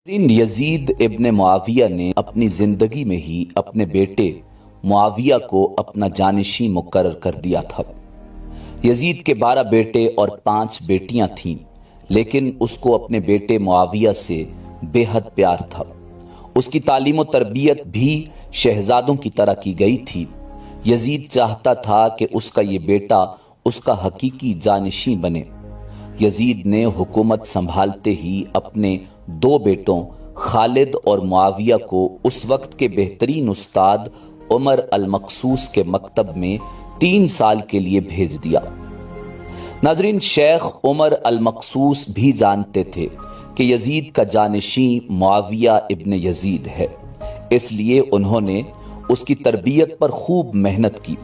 Yazid इब्न मुआविया ने अपनी जिंदगी में ही अपने बेटे मुआविया को अपना जानशी मुकर्रर कर दिया था। यजीद के 12 बेटे और 5 बेटियां थीं, लेकिन उसको अपने बेटे मुआविया से बेहद प्यार था। उसकी तालीम और तरबियत भी शहजादों की तरह की गई थी। यजीद चाहता था कि उसका ये बेटा उसका हकीकी जानशी बने। यजीद ने हुकूमत संभालते ही अपने 2 बेटों खालिद और मुआविया को उस वक्त के बेहतरीन उस्ताद उमर अल-मकसूस के मकतब में 3 साल के लिए भेज दिया। नाजरीन, शेख उमर अल-मकसूस भी जानते थे कि यजीद का जानशी मुआविया इब्न यजीद है, इसलिए उन्होंने उसकी तरबियत पर खूब मेहनत की।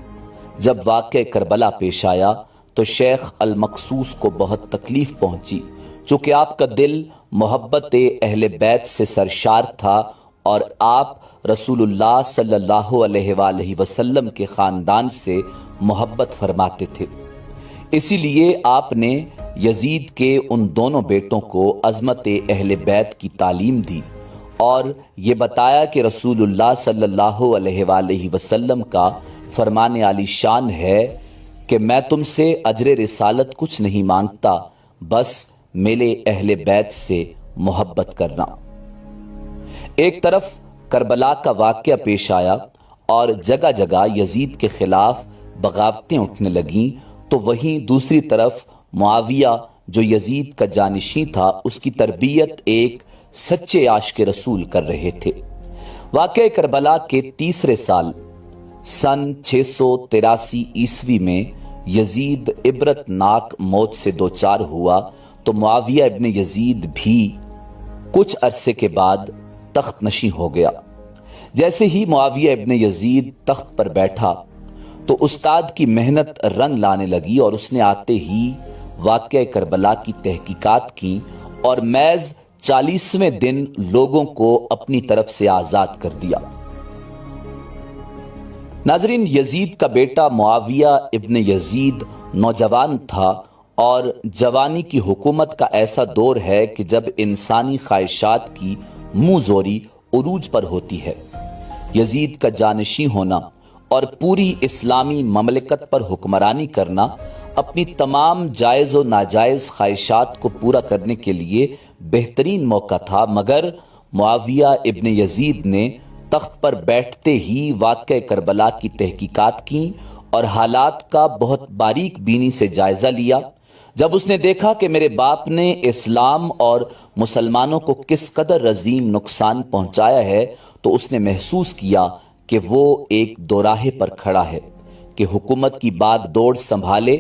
जब वाक़या करबला पेश आया तो शेख अल-मकसूस को बहुत तकलीफ पहुंची, चूंकि आपका दिल मोहब्बत अहले बैत से सरशार था और आप रसूलुल्लाह सल्लल्लाहु अलैहि वसल्लम के ख़ानदान से मोहब्बत फरमाते थे। इसीलिए आपने यजीद के उन दोनों बेटों को अज़मत अहले बैत की तालीम दी और ये बताया कि रसूलुल्लाह सल्लल्लाहु अलैहि वसल्लम का फरमाने आली शान है कि मैं तुमसे अजर रिसालत कुछ नहीं मांगता, बस मेरे अहले बैत से मोहब्बत करना। एक तरफ करबला का वाक़या पेश आया और जगह जगह यजीद के खिलाफ बगावतें उठने लगीं, तो वहीं दूसरी तरफ मुआविया जो यजीद का जानशी था, उसकी तरबियत एक सच्चे आशिक रसूल कर रहे थे। वाक़या करबला के तीसरे साल सन 683 ईस्वी में यजीद इबरतनाक मौत से दोचार हुआ तो मुआविया इब्न यजीद भी कुछ अरसे के बाद तख्त नशी हो गया। जैसे ही मुआविया इब्न यजीद तख्त पर बैठा तो उस्ताद की मेहनत रंग लाने लगी और उसने आते ही वाक़या करबला की तहकीकात की और मैज़ 40वें दिन लोगों को अपनी तरफ से आज़ाद कर दिया। नाजरीन, यजीद का बेटा मुआविया इब्न यजीद नौजवान था और जवानी की हुकूमत का ऐसा दौर है कि जब इंसानी ख्वाहिशात की मुंह जोरी उरूज पर होती है। यजीद का जानशी होना और पूरी इस्लामी ममलिकत पर हुक्मरानी करना अपनी तमाम जायज़ और नाजायज़ ख्वाहिशात को पूरा करने के लिए बेहतरीन मौका था, मगर मुआविया इब्न यजीद ने तख्त पर बैठते ही वाक़या करबला की तहकीकात की और हालात का बहुत बारीक बीनी से जायजा लिया। जब उसने देखा कि मेरे बाप ने इस्लाम और मुसलमानों को किस कदर रजीम नुकसान पहुंचाया है, तो उसने महसूस किया कि वो एक दोराहे पर खड़ा है कि हुकूमत की बाग दौड़ संभाले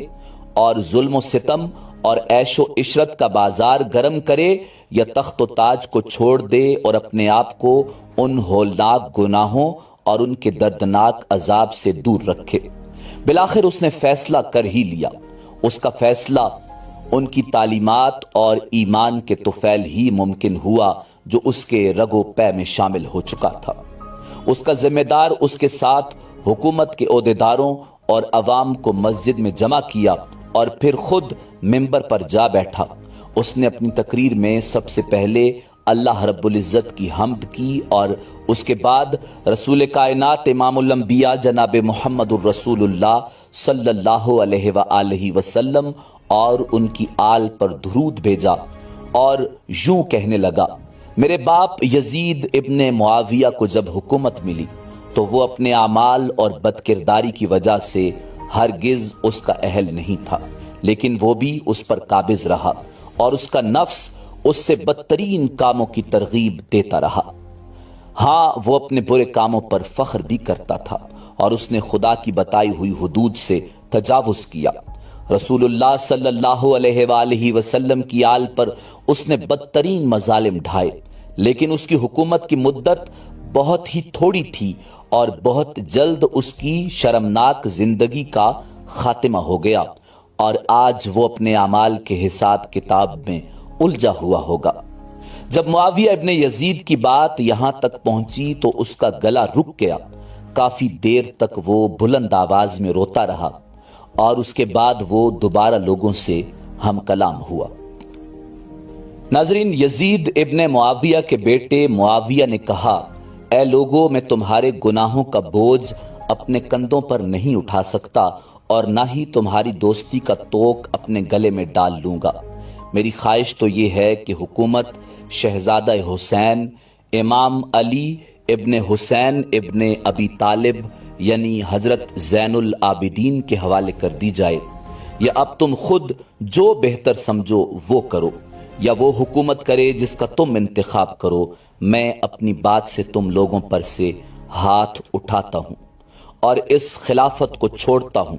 और जुल्म सितम और ऐशो इशरत का बाजार गर्म करे, या तख्त व ताज को छोड़ दे और अपने आप को उन होलनाक गुनाहों और उनके दर्दनाक अजाब से दूर रखे। बिलाखिर उसने फैसला कर ही लिया। उसका फैसला उनकी तालीमात और ईमान के तुफैल ही मुमकिन हुआ जो उसके रगो पै में शामिल हो चुका था। उसका जिम्मेदार उसके साथ हुकूमत के ओहदेदारों और अवाम को मस्जिद में जमा किया और फिर खुद मिंबर पर जा बैठा। उसने अपनी तकरीर में सबसे पहले अल्लाह रब्बुल इज़्ज़त की हम्द की और उसके बाद रसूल कायनात इमामुल अंबिया जनाब मुहम्मदुर रसूलुल्लाह सल्लल्लाहु अलैहि वसल्लम और उनकी आल पर दुरूद भेजा और यूं कहने लगा, मेरे बाप यजीद इब्न मुआविया को जब हुकूमत मिली तो वो अपने आमाल और बदकिरदारी की वजह से हरगिज उसका अहल नहीं था, लेकिन वो भी उस पर काबिज रहा और उसका नफ्स उससे बदतरीन कामों की तरगीब देता रहा। हाँ, वो अपने बुरे कामों पर फख्र भी करता था और उसने खुदा की बताई हुई हुदूद से तजावुज किया। रसूलुल्लाह सल्लल्लाहु अलैहि वसल्लम की आल पर उसने बदतरीन मजालिम ढाए, लेकिन उसकी हुकूमत की मुद्दत बहुत ही थोड़ी थी और बहुत जल्द उसकी शर्मनाक जिंदगी का खातिमा हो गया और आज वो अपने अमाल के हिसाब किताब में उलझा हुआ होगा। जब मुआविया इब्न यजीद की बात यहां तक पहुंची तो उसका गला रुक गया। काफी देर तक वो बुलंद आवाज में रोता रहा और उसके बाद वो दोबारा लोगों से हम कलाम हुआ। ناظرین، یزید ابن معاویہ کے بیٹے معاویہ نے کہا، اے لوگو، میں تمہارے گناہوں کا بوجھ اپنے کندھوں پر نہیں اٹھا سکتا اور نہ ہی تمہاری دوستی کا توق اپنے گلے میں ڈال لوں گا۔ میری خواہش تو یہ ہے کہ حکومت شہزادہ حسین امام علی ابن حسین ابن ابی طالب یعنی حضرت زین العابدین کے حوالے کر دی جائے، یا اب تم خود جو بہتر سمجھو وہ کرو، یا وہ حکومت کرے جس کا تم انتخاب کرو، میں اپنی بات سے تم لوگوں پر سے ہاتھ اٹھاتا ہوں اور اس خلافت کو چھوڑتا ہوں۔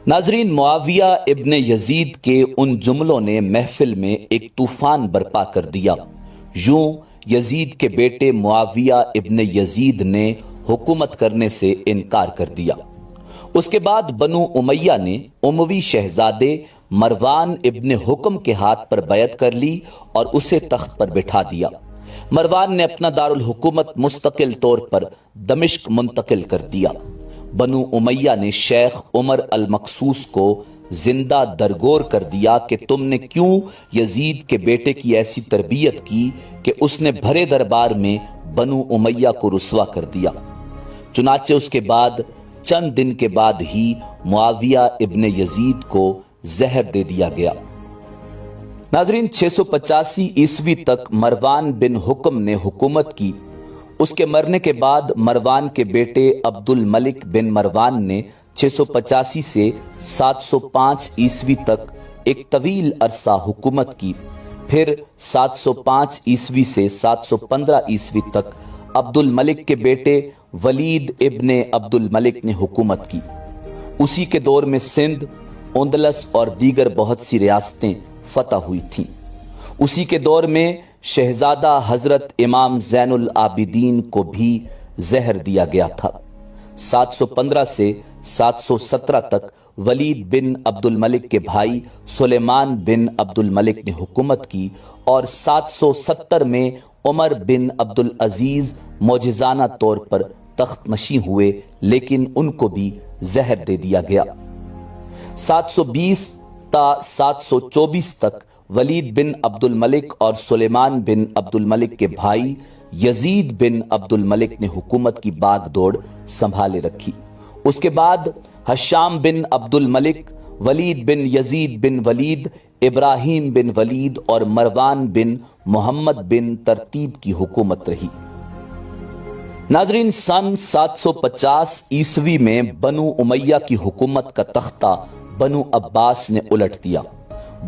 ناظرین، معاویہ ابن یزید کے ان جملوں نے محفل میں ایک طوفان برپا کر دیا۔ یوں یزید کے بیٹے معاویہ ابن یزید نے حکومت کرنے سے انکار کر دیا۔ اس کے بعد بنو امیہ نے اموی شہزادے مروان ابن حکم کے ہاتھ پر بیعت کر لی اور اسے تخت پر بٹھا دیا۔ مروان نے اپنا دارالحکومت مستقل طور پر دمشق منتقل کر دیا۔ بنو امیہ نے شیخ عمر المقصوص کو زندہ درگور کر دیا کہ تم نے کیوں یزید کے بیٹے کی ایسی تربیت کی کہ اس نے بھرے دربار میں بنو امیہ کو رسوا کر دیا۔ چنانچہ اس کے بعد چند دن کے بعد ہی معاویہ ابن یزید کو زہر دے دیا گیا۔ ناظرین، 685 عیسوی تک مروان بن حکم نے حکومت کی۔ اس کے مرنے کے بعد مروان کے بیٹے عبد الملک بن مروان نے 685 سے 705 عیسوی تک ایک طویل عرصہ حکومت کی۔ پھر 705 عیسوی سے 715 عیسوی تک عبد الملک کے بیٹے ولید ابن عبد الملک نے حکومت کی۔ اسی کے دور میں سندھ، اندلس اور دیگر بہت سی ریاستیں فتح ہوئی تھیں۔ اسی کے دور میں شہزادہ حضرت امام زین العابدین کو بھی زہر دیا گیا تھا۔ 715 سے 717 تک ولید بن عبد الملک کے بھائی سلیمان بن عبد الملک نے حکومت کی اور 770 میں عمر بن عبد العزیز معجزانہ طور پر تخت نشین ہوئے، لیکن ان کو بھی زہر دے دیا گیا۔ 720 تا 724 تک ولید بن عبد الملک اور سلیمان بن عبد الملک کے بھائی یزید بن عبد الملک نے حکومت کی باغ دوڑ سنبھالے رکھی۔ اس کے بعد ہشام بن عبد الملک، ولید بن یزید بن ولید، ابراہیم بن ولید اور مروان بن محمد بن ترتیب کی حکومت رہی۔ ناظرین، سن 750 عیسوی میں بنو امیہ کی حکومت کا تختہ بنو عباس نے الٹ دیا۔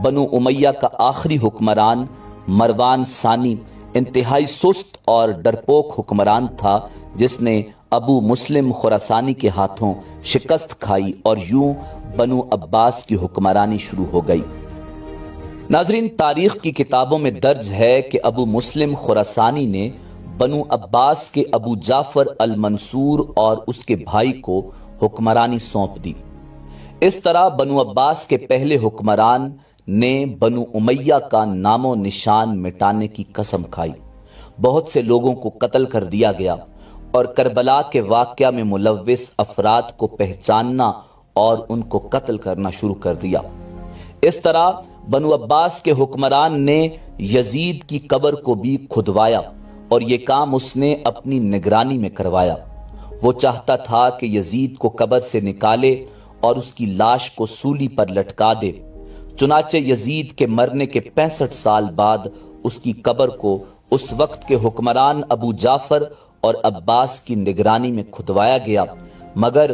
بنو امیہ کا آخری حکمران مروان ثانی انتہائی سست اور ڈرپوک حکمران تھا، جس نے ابو مسلم خراسانی کے ہاتھوں شکست کھائی اور یوں بنو عباس کی حکمرانی شروع ہو گئی۔ ناظرین، تاریخ کی کتابوں میں درج ہے کہ ابو مسلم خراسانی نے بنو عباس کے ابو جعفر المنصور اور اس کے بھائی کو حکمرانی سونپ دی۔ اس طرح بنو عباس کے پہلے حکمران نے بنو امیہ کا نام و نشان مٹانے کی قسم کھائی۔ بہت سے لوگوں کو قتل کر دیا گیا اور کربلا کے واقعہ میں ملوث افراد کو پہچاننا اور ان کو قتل کرنا شروع کر دیا۔ اس طرح بنو عباس کے حکمران نے یزید کی قبر کو بھی کھدوایا اور یہ کام اس نے اپنی نگرانی میں کروایا۔ وہ چاہتا تھا کہ یزید کو قبر سے نکالے اور اس کی لاش کو سولی پر لٹکا دے۔ چنانچہ یزید کے مرنے کے 65 سال بعد اس کی قبر کو اس وقت کے حکمران ابو جعفر اور عباس کی نگرانی میں کھدوایا گیا، مگر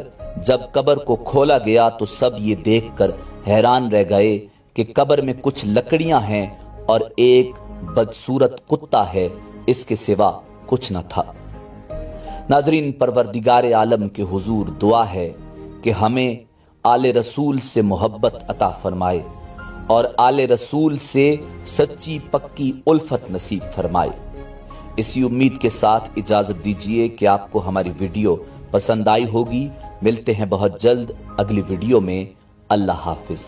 جب قبر کو کھولا گیا تو سب یہ دیکھ کر حیران رہ گئے کہ قبر میں کچھ لکڑیاں ہیں اور ایک بدصورت کتا ہے، اس کے سوا کچھ نہ تھا۔ ناظرین، پروردگار عالم کے حضور دعا ہے کہ ہمیں آل رسول سے محبت عطا فرمائے اور آل رسول سے سچی پکی الفت نصیب فرمائے۔ اسی امید کے ساتھ اجازت دیجیے کہ آپ کو ہماری ویڈیو پسند آئی ہوگی۔ ملتے ہیں بہت جلد اگلی ویڈیو میں۔ اللہ حافظ۔